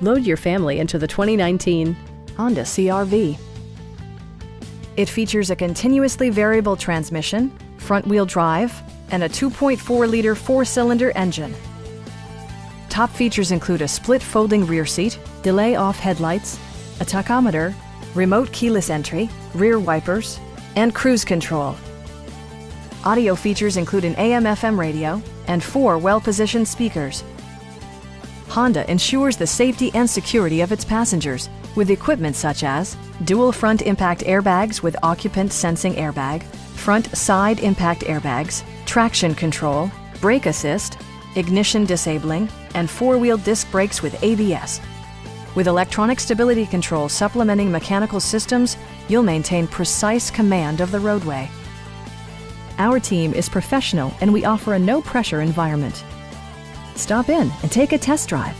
Load your family into the 2019 Honda CR-V. It features a continuously variable transmission, front-wheel drive, and a 2.4-liter four-cylinder engine. Top features include a split folding rear seat, delay-off headlights, a tachometer, remote keyless entry, rear wipers, and cruise control. Audio features include an AM/FM radio and 4 well-positioned speakers. Honda ensures the safety and security of its passengers with equipment such as dual front impact airbags with occupant sensing airbag, front side impact airbags, traction control, brake assist, ignition disabling, and 4-wheel disc brakes with ABS. With electronic stability control supplementing mechanical systems, you'll maintain precise command of the roadway. Our team is professional and we offer a no-pressure environment. Stop in and take a test drive.